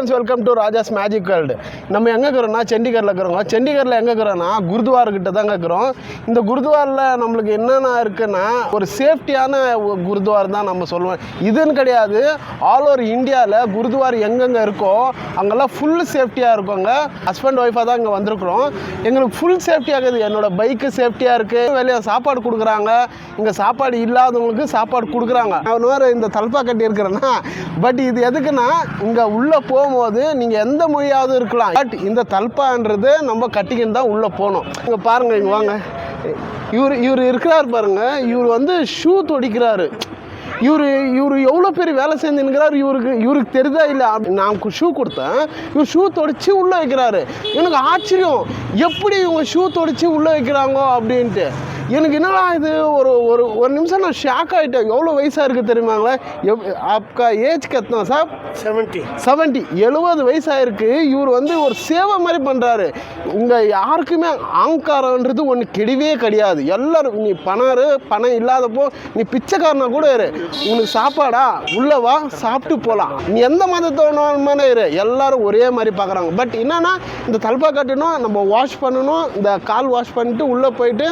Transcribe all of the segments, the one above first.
Friends, welcome to Raja's magic world. நம்ம எங்கே இருக்கிறோம்னா சண்டிகரில் இருக்கிறோங்க. சண்டிகரில் எங்கே இருக்கிறோன்னா குருத்வார்கிட்ட தாங்க இருக்கிறோம். இந்த குருத்வாரில் நம்மளுக்கு என்னென்ன இருக்குன்னா ஒரு சேஃப்டியான குருத்வார் தான் நம்ம சொல்லுவோம். இதுன்னு கிடையாது, ஆல் ஓவர் இந்தியாவில் குருத்வார் எங்கெங்கே இருக்கோ அங்கெல்லாம் ஃபுல் சேஃப்டியாக இருக்குங்க. ஹஸ்பண்ட் ஒய்ஃபாக தான் இங்கே வந்திருக்கிறோம். எங்களுக்கு ஃபுல் சேஃப்டியாக இருக்குது. என்னோடய பைக்கு சேஃப்டியாக இருக்குது. வெளியே சாப்பாடு கொடுக்குறாங்க. இங்கே சாப்பாடு இல்லாதவங்களுக்கு சாப்பாடு கொடுக்குறாங்க. நான் வேறு இந்த தல்பா கட்டி இருக்கிறேன்னா, பட் இது எதுக்குன்னா இங்கே உள்ளே போகும்போது நீங்கள் எந்த மொழியாவது இருக்கலாம். பட் இந்த தல்பான்றது நம்ம கட்டிக்கின்னு தான் உள்ளே போகணும். இங்கே பாருங்கள், இங்கே வாங்க. இவர் இருக்கிறார் பாருங்கள். இவர் வந்து ஷூ தொடிக்கிறாரு. இவர் எவ்வளோ பெரிய வேலை செஞ்சுன்னுக்கிறார். இவருக்கு தெரியுதா இல்லை? நான் ஷூ கொடுத்தேன், இவர் ஷூ தொடிச்சு உள்ளே வைக்கிறாரு. எனக்கு ஆச்சரியம், எப்படி இவங்க ஷூ தொடிச்சு உள்ளே வைக்கிறாங்கோ அப்படின்ட்டு. எனக்கு என்னடா இது, ஒரு நிமிஷம் நான் ஷாக் ஆகிட்டேன். எவ்வளோ வயசாக இருக்குது தெரியுமாங்களே? आपका ஏஜ் கிतना சார்? 70 70 வயசாகிருக்கு. இவர் வந்து ஒரு சேவை மாதிரி பண்ணுறாரு. இங்கே யாருக்குமே ஆங்காரன்றது ஒன்று கிடையவே கிடையாது. எல்லோரும், நீ பணம் இல்லாதப்போ நீ பிச்சைக்காரனா கூட இரு, உனக்கு சாப்பாடா உள்ளவா சாப்பிட்டு போகலாம். நீ எந்த மதத்தோடமான இரு, எல்லோரும் ஒரே மாதிரி பார்க்குறாங்க. பட் என்னன்னா இந்த தல்பா கட்டணும், நம்ம வாஷ் பண்ணணும். இந்த கால் வாஷ் பண்ணிட்டு உள்ளே போயிட்டு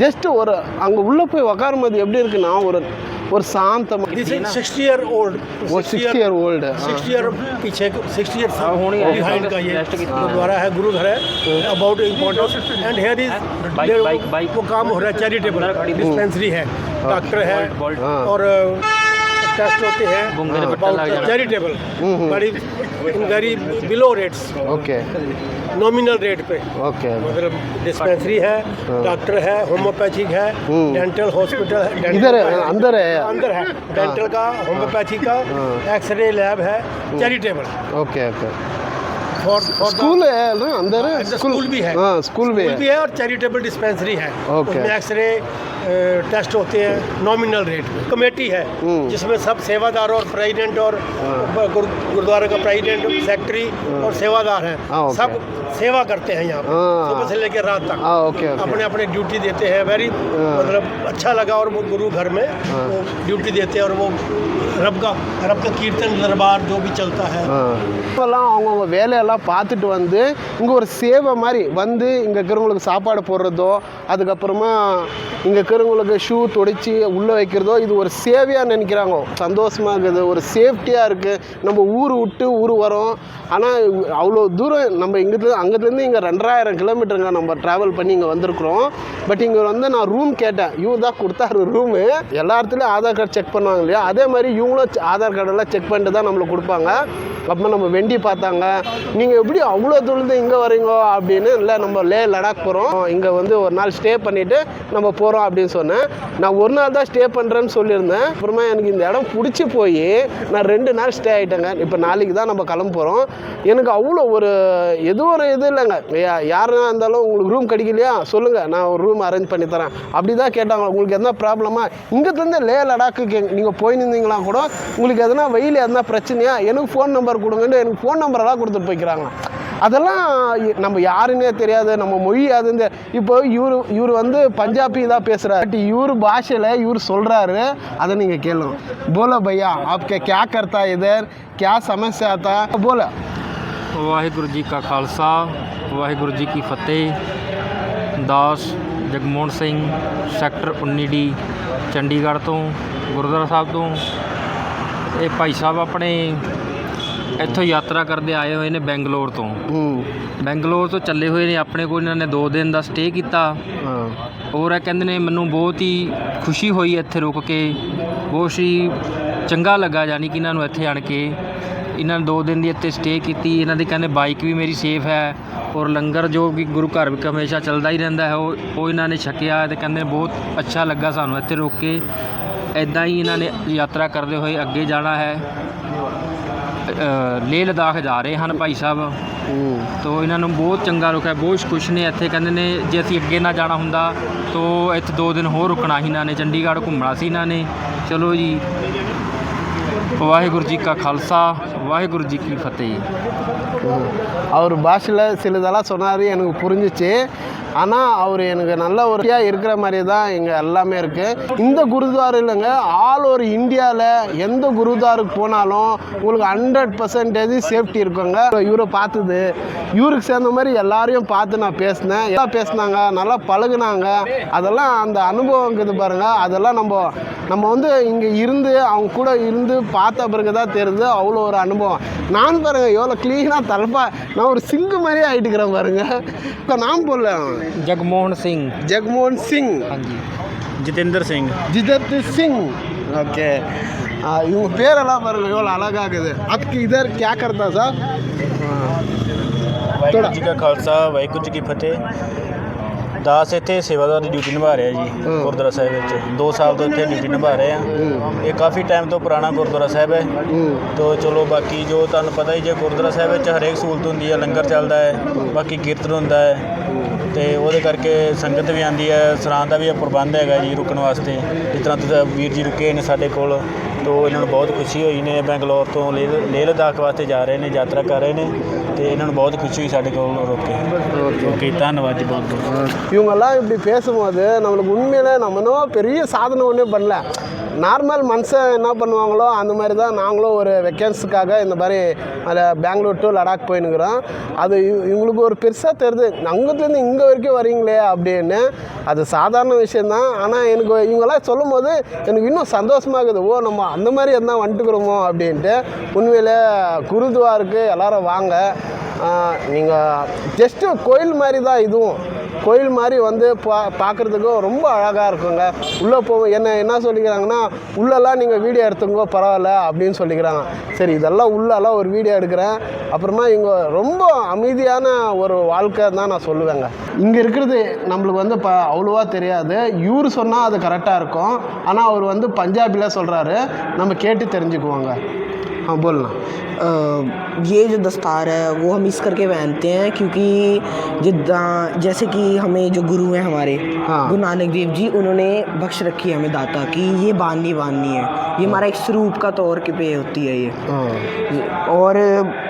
ஜஸ்ட் ஒரு அங்கே உள்ளே போய் உக்காரும்போது எப்படி இருக்குன்னா ஒரு शांत 60 year old 60 year old 60 year पीछे 60 year बिहाइंड का ये गुरुद्वारा है, गुरु घर है. About importance and here is वो काम हो रहा है. चैरिटेबल डिस्पेंसरी है, डॉक्टर है और टेस्ट होते हैं चैरिटेबल, बड़ी very below rates. Okay, nominal rate पे. ओके, मतलब डिस्पेंसरी है, डॉक्टर है, होम्योपैथिक है, डेंटल हॉस्पिटल है, इधर अंदर है डेंटल का, होम्योपैथी का, एक्सरे लैब है, चैरिटेबल. Okay okay. स्कूल है ना अंदर? स्कूल भी है. हाँ, स्कूल भी है और चैरिटेबल डिस्पेंसरी है. उसमें एक्सरे टेस्ट होते हैं नॉमिनल रेट पे. कमेटी है जिसमें सब सेवादार और प्रेसिडेंट और गुरुद्वारा का प्रेसिडेंट, सेक्रेटरी और सेवादार हैं. सब सेवा करते हैं यहाँ पर सुबह से लेकर रात तक. अपने अपने ड्यूटी देते हैं. वेरी मतलब अच्छा लगा. और वो गुरु घर में वो ड्यूटी देते हैं और वो रब का कीर्तन दरबार जो भी चलता है. அவங்க வேலையெல்லாம் பார்த்துட்டு வந்து இங்கே ஒரு சேவை மாதிரி வந்து இங்கே இருக்கிறவங்களுக்கு சாப்பாடு போடுறதோ, அதுக்கப்புறமா இங்கே இருக்கிறவங்களுக்கு ஷூ தொடிச்சு உள்ளே வைக்கிறதோ, இது ஒரு சேவையாக நினைக்கிறாங்க. சந்தோஷமாக இருக்குது, ஒரு சேஃப்டியாக இருக்குது. நம்ம ஊர் விட்டு ஊர் வரோம், ஆனால் அவ்வளோ தூரம் நம்ம அங்கேருந்து இங்கே 2000 கிலோமீட்டருங்க நம்ம ட்ராவல் பண்ணி இங்கே வந்திருக்கிறோம். பட் இங்கே வந்து நான் ரூம் கேட்டேன். இவங்க தான் கொடுத்தாரு ரூமு. எல்லா இடத்துலையும் ஆதார் கார்டு செக் பண்ணுவாங்க இல்லையா, அதே மாதிரி இவங்களும் ஆதார் கார்டெல்லாம் செக் பண்ணிட்டு தான் நம்மளுக்கு கொடுப்பாங்க. அப்புறமா நம்ம வெண்டி பார்த்தாங்க. நீங்கள் எப்படி அவ்வளோ தூரத்து இங்கே வரீங்க அப்படின்னு. இல்லை, நம்ம லே லடாக் போகிறோம், இங்கே வந்து ஒரு நாள் ஸ்டே பண்ணிவிட்டு நம்ம போகிறோம் அப்படின்னு சொன்னேன். நான் ஒரு நாள் தான் ஸ்டே பண்ணுறேன்னு சொல்லியிருந்தேன். அப்புறமா எனக்கு இந்த இடம் பிடிச்சி போய் நான் 2 நாள் ஸ்டே ஆகிட்டேங்க. இப்போ நாளைக்கு தான் நம்ம கிளம்ப போகிறோம். எனக்கு அவ்வளோ இது இல்லைங்க. யாராக இருந்தாலும் உங்களுக்கு ரூம் கிடைக்கலையா சொல்லுங்கள், நான் ஒரு ரூம் அரேஞ்ச் பண்ணி தரேன் அப்படி தான் கேட்டாங்க. உங்களுக்கு எதனா ப்ராப்ளமா? இங்கேருந்து லே லடாக்கு நீங்கள் போயிருந்தீங்களா கூட, உங்களுக்கு எதனா வெயில் எதனா பிரச்சனையா, எனக்கு ஃபோன் நம்பர் கொடுங்கன்னு எனக்கு ஃபோன் நம்பரெல்லாம் கொடுத்துட்டு போய்க்கிறாங்க. அதெல்லாம் நம்ம யாருன்னே தெரியாது, நம்ம மொழி அது. இப்போ இவர் வந்து பஞ்சாபி தான் பேசுகிறார். பட் இவர் பாஷையில் இவர் சொல்கிறாரு, அதை நீங்கள் கேளுங்க. போல பையா, आपके क्या करता है इधर, क्या समस्या आता है, बोला. वाहिगुरु जी का खालसा, वाहिगुरु जी की फतेह. दास जगमोहन ਸਿੰਘ ਸੈਕਟਰ 19D ਚੰਡੀਗੜ੍ਹ ਤੋਂ, ਗੁਰਦੁਆਰਾ ਸਾਹਿਬ ਤੋਂ। ਇਹ ਭਾਈ ਸਾਹਿਬ ਆਪਣੇ ਇੱਥੋਂ ਯਾਤਰਾ ਕਰਦੇ ਆਏ ਹੋਏ ਨੇ ਬੈਂਗਲੋਰ ਤੋਂ। ਬੈਂਗਲੋਰ ਤੋਂ ਚੱਲੇ ਹੋਏ ਨੇ। ਆਪਣੇ ਕੋਲ ਇਹਨਾਂ ਨੇ 2 ਦਿਨ ਦਾ ਸਟੇ ਕੀਤਾ। ਔਰ ਇਹ ਕਹਿੰਦੇ ਨੇ ਮੈਨੂੰ ਬਹੁਤ ਹੀ ਖੁਸ਼ੀ ਹੋਈ ਇੱਥੇ ਰੁਕ ਕੇ, ਬਹੁਤ ਹੀ ਚੰਗਾ ਲੱਗਾ। ਯਾਨੀ ਕਿ ਇਹਨਾਂ ਨੂੰ ਇੱਥੇ ਆਣ ਕੇ ਇਹਨਾਂ ਨੇ 2 ਦਿਨ ਦੀ ਇੱਥੇ ਸਟੇ ਕੀਤੀ। ਇਹਨਾਂ ਦੀ ਕਹਿੰਦੇ ਬਾਈਕ ਵੀ ਮੇਰੀ ਸੇਫ ਹੈ ਔਰ ਲੰਗਰ ਜੋ ਕਿ ਗੁਰੂ ਘਰ ਵਿੱਚ ਹਮੇਸ਼ਾ ਚੱਲਦਾ ਹੀ ਰਹਿੰਦਾ ਹੈ, ਉਹ ਇਹਨਾਂ ਨੇ ਛਕਿਆ ਅਤੇ ਕਹਿੰਦੇ ਬਹੁਤ ਅੱਛਾ ਲੱਗਾ ਸਾਨੂੰ ਇੱਥੇ ਰੁਕ ਕੇ। ਇੱਦਾਂ ਹੀ ਇਹਨਾਂ ਨੇ ਯਾਤਰਾ ਕਰਦੇ ਹੋਏ ਅੱਗੇ ਜਾਣਾ ਹੈ। ਲੇਹ ਲਦਾਖ ਜਾ ਰਹੇ ਹਨ ਭਾਈ ਸਾਹਿਬ। ਤੋ ਇਹਨਾਂ ਨੂੰ ਬਹੁਤ ਚੰਗਾ ਰੁਕਿਆ, ਬਹੁਤ ਖੁਸ਼ ਨੇ ਇੱਥੇ। ਕਹਿੰਦੇ ਨੇ ਜੇ ਅਸੀਂ ਅੱਗੇ ਨਾ ਜਾਣਾ ਹੁੰਦਾ ਤੋ ਇੱਥੇ 2 ਦਿਨ ਹੋਰ ਰੁਕਣਾ ਸੀ ਇਹਨਾਂ ਨੇ, ਚੰਡੀਗੜ੍ਹ ਘੁੰਮਣਾ ਸੀ ਇਹਨਾਂ ਨੇ। ਚਲੋ ਜੀ, வாஹிகுரு ஜி கா खालसा, வாஹிகுரு ஜி கி ஃபத்தேஹ். அவர் பாஷையில் சிலதெல்லாம் சொன்னார், எனக்கு புரிஞ்சிச்சு. ஆனால் அவர் எனக்கு நல்ல ஒரு இருக்கிற மாதிரி தான் இங்கே எல்லாமே இருக்குது. இந்த குருத்வார் இல்லைங்க, ஆல் ஓவர் இந்தியாவில் எந்த குருத்வாருக்கு போனாலும் உங்களுக்கு 100% சேஃப்டி இருக்குங்க. இவரை பார்த்தது, இவருக்கு சேர்ந்த மாதிரி எல்லாரையும் பார்த்து நான் பேசினேன். எல்லாம் பேசினாங்க, நல்லா பழகுனாங்க. அதெல்லாம் அந்த அனுபவம் இருக்குது பாருங்கள். அதெல்லாம் நம்ம வந்து இங்கே இருந்து அவங்க கூட இருந்து பார்த்த பிறகு தான் தெரியுது அவ்வளோ ஒரு அனுபவம். நான் பாருங்கள் எவ்வளோ க்ளீனாக தலப்பா, நான் ஒரு சிங்கு மாதிரியே ஆகிட்டுக்கிறேன் பாருங்கள். இப்போ நான் போடல, जगमोहन सिंह। ஜெகமோகன் சிங், हाँ जी। जितेंद्र सिंह। ஜிதேந்திர சிங், ஓகே. இவங்க பேரெல்லாம் பாருங்கள் எவ்வளோ அழகாகுது. அதுக்கு இதர் क्या करता साहब? ਵਾਹਿਗੁਰੂ ਜੀ ਕਾ ਖਾਲਸਾ ਵਾਹਿਗੁਰੂ ਜੀ ਕੀ ਫਤਿਹ। ਦਾਸ ਇੱਥੇ ਸੇਵਾਦਾਰ ਦੀ ਡਿਊਟੀ ਨਿਭਾ ਰਿਹਾ ਜੀ ਗੁਰਦੁਆਰਾ ਸਾਹਿਬ ਵਿੱਚ 2 ਸਾਲ ਤੋਂ ਇੱਥੇ ਡਿਊਟੀ ਨਿਭਾ ਰਹੇ ਆ। ਇਹ ਕਾਫੀ ਟਾਈਮ ਤੋਂ ਪੁਰਾਣਾ ਗੁਰਦੁਆਰਾ ਸਾਹਿਬ ਹੈ। ਤੋ ਚਲੋ ਬਾਕੀ ਜੋ ਤੁਹਾਨੂੰ ਪਤਾ ਹੀ ਜੇ ਗੁਰਦੁਆਰਾ ਸਾਹਿਬ ਵਿੱਚ ਹਰੇਕ ਸਹੂਲਤ ਹੁੰਦੀ ਹੈ, ਲੰਗਰ ਚੱਲਦਾ ਹੈ, ਬਾਕੀ ਕੀਰਤਨ ਹੁੰਦਾ ਹੈ ਤੇ ਉਹਦੇ ਕਰਕੇ ਸੰਗਤ ਵੀ ਆਉਂਦੀ ਹੈ। ਸਰਾਂ ਦਾ ਵੀ ਪ੍ਰਬੰਧ ਹੈਗਾ ਜੀ ਰੁਕਣ ਵਾਸਤੇ। ਜਿਸ ਤਰ੍ਹਾਂ ਤੁਸੀਂ ਵੀਰ ਜੀ ਰੁਕੇ ਨੇ ਸਾਡੇ ਕੋਲ, ਤੋ ਇਹਨਾਂ ਨੂੰ ਬਹੁਤ ਖੁਸ਼ੀ ਹੋਈ ਨੇ। ਬੈਂਗਲੌਰ ਤੋਂ ਲੇਹ ਲਦਾਖ ਵਾਸਤੇ ਜਾ ਰਹੇ ਨੇ, ਯਾਤਰਾ ਕਰ ਰਹੇ ਨੇ ਤੇ ਇਹਨਾਂ ਨੂੰ ਬਹੁਤ ਖੁਸ਼ੀ ਹੋਈ ਸਾਡੇ ਕੋਲ ਰੁਕ ਕੇ। ਓਕੇ ਧੰਨਵਾਦ ਜੀ ਬਹੁਤ ਬਹੁਤ। இவங்கெல்லாம் இப்படி பேசும்போது நம்மளுக்கு உண்மையிலே நம்ம இன்னும் பெரிய சாதனை ஒன்றும் பண்ணல. நார்மல் மனுஷன் என்ன பண்ணுவாங்களோ அந்த மாதிரி தான் நாங்களும் ஒரு வெக்கேன்ஸுக்காக இந்த மாதிரி அதில் பெங்களூர் டு லடாக் போயின்னுக்கிறோம். அது இவங்களுக்கு ஒரு பெருசாக தெரியுது, அங்கேருந்து இங்கே வரைக்கும் வரீங்களே அப்படின்னு. அது சாதாரண விஷயந்தான். ஆனால் எனக்கு இவங்கெல்லாம் சொல்லும் போது எனக்கு இன்னும் சந்தோஷமாகுது. ஓ, நம்ம அந்த மாதிரி எதனா வந்துட்டுக்கிறோமோ அப்படின்ட்டு. உண்மையிலே குருத்வாருக்கு எல்லோரும் வாங்க. நீங்கள் ஜஸ்ட்டு கோயில் மாதிரி தான் இதுவும். கோயில் மாதிரி வந்து பார்க்குறதுக்கும் ரொம்ப அழகாக இருக்குங்க. உள்ளே போவோம் என்ன சொல்லிக்கிறாங்கன்னா, உள்ளெல்லாம் நீங்கள் வீடியோ எடுத்துங்கோ பரவாயில்ல அப்படின்னு சொல்லிக்கிறாங்க. சரி, இதெல்லாம் உள்ளெல்லாம் ஒரு வீடியோ எடுக்கிறேன். அப்புறமா இங்கே ரொம்ப அமைதியான ஒரு வாழ்க்கை தான் நான் சொல்லுவேங்க. இங்கே இருக்கிறது நம்மளுக்கு வந்து அவ்வளோவா தெரியாது. இவர் சொன்னால் அது கரெக்டாக இருக்கும். ஆனால் அவர் வந்து பஞ்சாபியில் சொல்கிறாரு, நம்ம கேட்டு தெரிஞ்சுக்குவாங்க. हाँ बोलना। ये जो दस्तार है वो हम इस करके पहनते हैं क्योंकि जैसे कि हमें जो गुरु हैं हमारे, हाँ, गुरु नानक देव जी, उन्होंने बख्श रखी है हमें दाता कि ये बांधनी है। ये हमारा एक स्वरूप का तौर पे होती है ये। और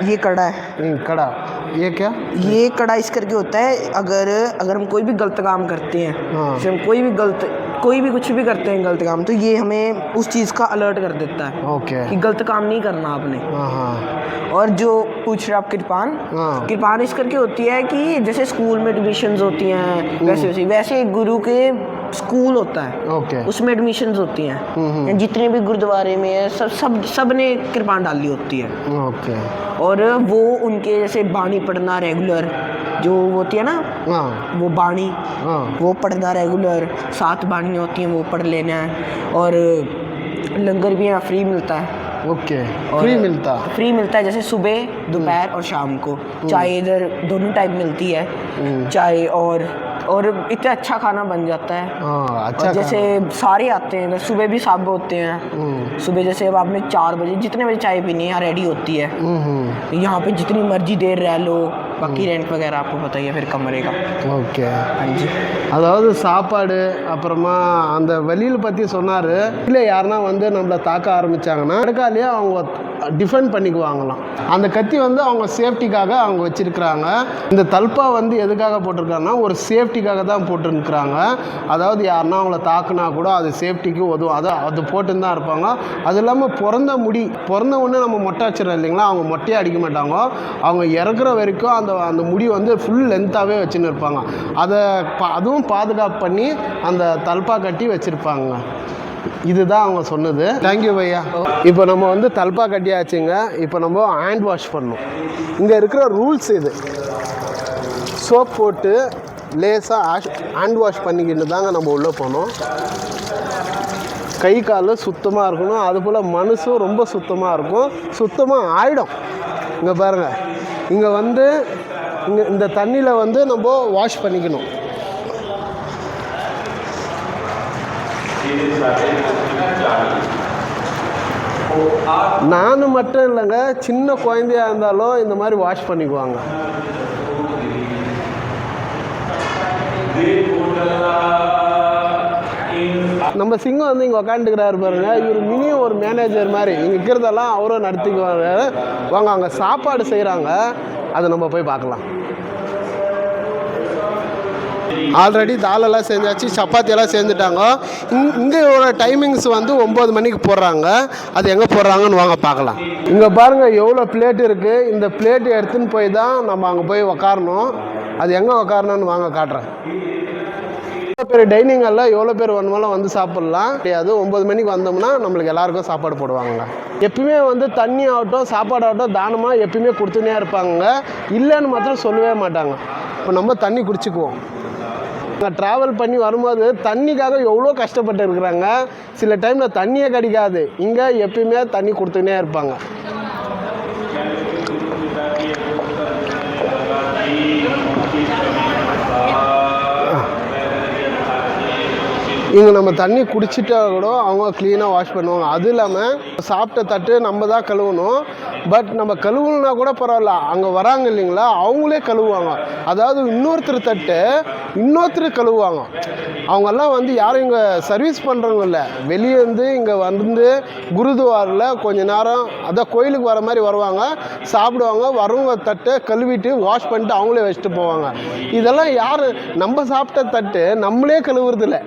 ये कड़ा है। कड़ा ये क्या? ये कड़ा इस करके होता है अगर हम कोई भी गलत काम करते हैं, जैसे हम कोई भी कुछ भी करते हैं गलत काम, तो ये हमें उस चीज़ का अलर्ट कर देता है। ओके, कि गलत काम नहीं करना आपने। और जो पूछ रहे आप कृपान इस करके होती है कि जैसे स्कूल में एडमिशन्स होती हैं वैसे एक गुरु के स्कूल होता है, ओके, उसमें एडमिशन्स होती हैं। जितने भी गुरुद्वारे में है सब ने कृपान डाली होती है। ओके। और वो उनके जैसे बाणी पढ़ना रेगुलर जो होती है ना, वो बाणी वो पढ़ना रेगुलर, 7 बाणियाँ होती हैं वो पढ़ लेना है। और लंगर भी यहाँ फ्री मिलता है। ओके, फ्री मिलता है जैसे सुबह, दोपहर और शाम को चाय इधर दोनों टाइम मिलती है चाय। और इतना अच्छा खाना बन जाता है। अच्छा, जैसे सारे आते हैं, सुबह भी सब होते हैं। सुबह जैसे अब आपने 4 बजे जितने बजे चाय पीनी है यहाँ रेडी होती है। यहाँ पे जितनी मर्जी देर रह लो, बाकी रेंट वगैरह आपको पता ही है फिर कमरे का। ஓகே, हाँ जी। அதாவது சாப்பாடு அப்புறமா அந்த வெளியில் பற்றி சொன்னார். இல்லை யாருன்னா வந்து நம்மளை தாக்க ஆரம்பித்தாங்கன்னா அடுக்காலேயே அவங்க டிஃபெண்ட் பண்ணிக்குவாங்களாம். அந்த கத்தி வந்து அவங்க சேஃப்டிக்காக அவங்க வச்சுருக்குறாங்க. இந்த தல்பா வந்து எதுக்காக போட்டிருக்காங்கன்னா ஒரு சேஃப்டிக்காக தான் போட்டுருக்குறாங்க. அதாவது யாருன்னா அவங்கள தாக்குனா கூட அது சேஃப்டிக்கு உதவும். அது போட்டுன்னு தான் இருப்பாங்க. அது இல்லாமல் பிறந்த உடனே நம்ம மொட்டை வச்சிடறோம் இல்லைங்களா, அவங்க மொட்டையே அடிக்க மாட்டாங்க. அவங்க இறக்குற வரைக்கும் அந்த முடி வந்து ஃபுல் லென்த்தாகவே வச்சுன்னு இருப்பாங்க. அதுவும் பாதுகாப்பு பண்ணி அந்த தல்பா கட்டி வச்சுருப்பாங்க. இதுதான் அவங்க சொன்னது. தேங்க்யூ பையா. இப்போ நம்ம வந்து தல்பா கட்டியாச்சுங்க. இப்போ நம்ம ஹேண்ட் வாஷ் பண்ணணும். இங்கே இருக்கிற ரூல்ஸ் இது. சோப் போட்டு லேசாக ஹேண்ட் வாஷ் பண்ணிக்கிட்டு தாங்க நம்ம உள்ளே போகணும். கை கால் சுத்தமாக இருக்கணும். அதுபோல் மனசும் ரொம்ப சுத்தமாக இருக்கும். சுத்தமாக ஆகிடும். இங்கே பாருங்கள், இங்கே வந்து இந்த தண்ணியில் வந்து நம்ம வாஷ் பண்ணிக்கணும். நான் மட்டும் இல்லைங்க, சின்ன குழந்தையா இருந்தாலும் இந்த மாதிரி வாஷ் பண்ணிக்குவாங்க. நம்ம சிங்கம் வந்து இங்கே உக்காந்துக்கிறாரு பாருங்க. இவர் மினியும் ஒரு மேனேஜர் மாதிரி இங்கே இருக்கிறதெல்லாம் அவரும் நடத்திக்குவாங்க. வாங்க, அங்கே சாப்பாடு செய்கிறாங்க, அதை நம்ம போய் பார்க்கலாம். ஆல்ரெடி தாலெல்லாம் செஞ்சாச்சு, சப்பாத்தியெல்லாம் செஞ்சுட்டாங்க. இங்கேயோட டைமிங்ஸ் வந்து 9 மணிக்கு போடுறாங்க. அது எங்கே போடுறாங்கன்னு வாங்க பார்க்கலாம். இங்கே பாருங்கள் எவ்வளோ பிளேட் இருக்குது. இந்த பிளேட் எடுத்துன்னு போய் தான் நம்ம அங்கே போய் உக்காரணும். அது எங்கே உக்காரணும்னு வாங்க காட்டுறேன். எவ்வளோ பேர் டைனிங் ஹாலில் எவ்வளோ பேர் வேணுமாலும் வந்து சாப்பிட்லாம். அது 9 மணிக்கு வந்தோம்னா நம்மளுக்கு எல்லாருக்கும் சாப்பாடு போடுவாங்க. எப்பயுமே வந்து தண்ணி ஆகட்டும் சாப்பாடு ஆகட்டும் தானமாக எப்பயுமே கொடுத்துனே இருப்பாங்க. இல்லைன்னு மாத்திரம் சொல்லவே மாட்டாங்க. இப்போ நம்ம தண்ணி குடிச்சிக்குவோம். நாங்கள் ட்ராவல் பண்ணி வரும்போது தண்ணிக்காக எவ்வளோ கஷ்டப்பட்டு இருக்கிறாங்க. சில டைமில் தண்ணியே கிடைக்காது. இங்கே எப்பயுமே தண்ணி கொடுத்துனே இருப்பாங்க. இங்கே நம்ம தண்ணி குடிச்சிட்டா கூட அவங்க க்ளீனாக வாஷ் பண்ணுவாங்க. அது இல்லாமல் சாப்பிட்ட தட்டு நம்ம தான் கழுவணும். பட் நம்ம கழுவுனா கூட பரவாயில்ல, அங்கே வராங்க இல்லைங்களா அவங்களே கழுவுவாங்க. அதாவது இன்னொருத்தர் தட்டு இன்னொருத்தர் கழுவுவாங்க. அவங்கெல்லாம் வந்து யாரும் இங்கே சர்வீஸ் பண்ணுறவங்க இல்லை, வெளியே இருந்து இங்கே வந்து குருதுவாரில் கொஞ்ச நேரம் அதான் கோயிலுக்கு வர மாதிரி வருவாங்க, சாப்பிடுவாங்க, வரவங்க தட்டை கழுவிட்டு வாஷ் பண்ணிட்டு அவங்களே வச்சுட்டு போவாங்க. இதெல்லாம் யார் நம்ம சாப்பிட்ட தட்டு நம்மளே கழுவுறதில்ல.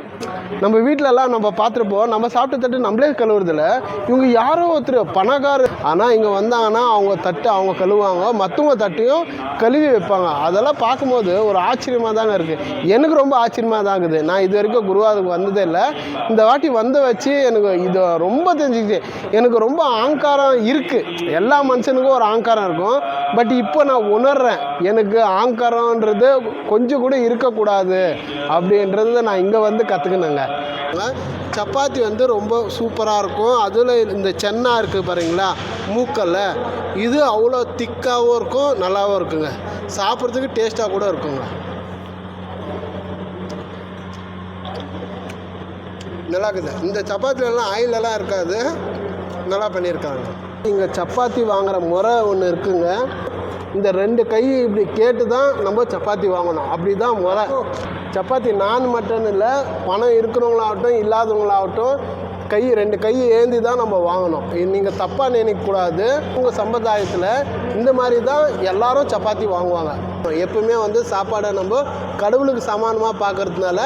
நம்ம வீட்டிலலாம் நம்ம பார்த்துருப்போம், நம்ம சாப்பிட்ட தட்டு நம்மளே கழுவுறதில்ல. இவங்க யாரோ ஒருத்தர் பணக்காரர், ஆனால் இங்கே வந்தாங்கன்னா அவங்க தட்டு அவங்க கழுவுவாங்க, மற்றவங்க தட்டையும் கழுவி வைப்பாங்க. அதெல்லாம் பார்க்கும்போது ஒரு ஆச்சரியமாக தாங்க இருக்குது. எனக்கு ரொம்ப ஆச்சரியமாக தான் இருக்குது. நான் இது வரைக்கும் குருவாருக்கு வந்ததே இல்லை. இந்த வாட்டி வந்து வச்சு எனக்கு இது ரொம்ப தெரிஞ்சுக்கிச்சு. எனக்கு ரொம்ப ஆங்காரம் இருக்குது. எல்லா மனுஷனுக்கும் ஒரு ஆங்காரம் இருக்கும். பட் இப்போ நான் உணர்றேன், எனக்கு ஆங்காரன்றது கொஞ்சம் கூட இருக்கக்கூடாது அப்படின்றத நான் இங்கே வந்து கற்றுக்கினேங்க. சப்பாத்தி வந்து ரொம்ப சூப்பராக இருக்கும். அதில் இந்த சென்னா இருக்குது பாருங்களா மூக்கல்ல, இது அவ்வளோ திக்காகவும் இருக்கும், நல்லாவும் இருக்குங்க. சாப்பிட்றதுக்கு டேஸ்ட்டாக கூட இருக்குங்க. நல்லா இருக்குது. இந்த சப்பாத்திலலாம் ஆயிலெல்லாம் இருக்காது, நல்லா பண்ணியிருக்காங்க. இங்கே சப்பாத்தி வாங்குகிற முறை ஒன்று இருக்குங்க. இந்த 2 கை இப்படி கேட்டு தான் நம்ம சப்பாத்தி வாங்கணும். அப்படி தான் முறை. சப்பாத்தி நான் மட்டும் இல்லை, பணம் இருக்கிறவங்களாகட்டும் இல்லாதவங்களாகட்டும் 2 கை ஏந்தி தான் நம்ம வாங்கணும். நீங்கள் தப்பாக நினைக்கக்கூடாது. உங்கள் சம்பிரதாயத்தில் இந்த மாதிரி தான் எல்லாரும் சப்பாத்தி வாங்குவாங்க. எப்பவுமே வந்து சாப்பாடை நம்ம கடவுளுக்கு சமானமாக பார்க்கறதுனால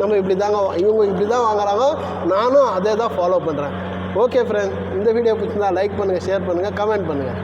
நம்ம இப்படி தாங்க இவங்க இப்படி தான் வாங்குறாங்க. நானும் அதே தான் ஃபாலோ பண்ணுறேன். ஓகே ஃப்ரெண்ட், இந்த வீடியோ பிடிச்சிருந்தா லைக் பண்ணுங்கள், ஷேர் பண்ணுங்கள், கமெண்ட் பண்ணுங்கள்.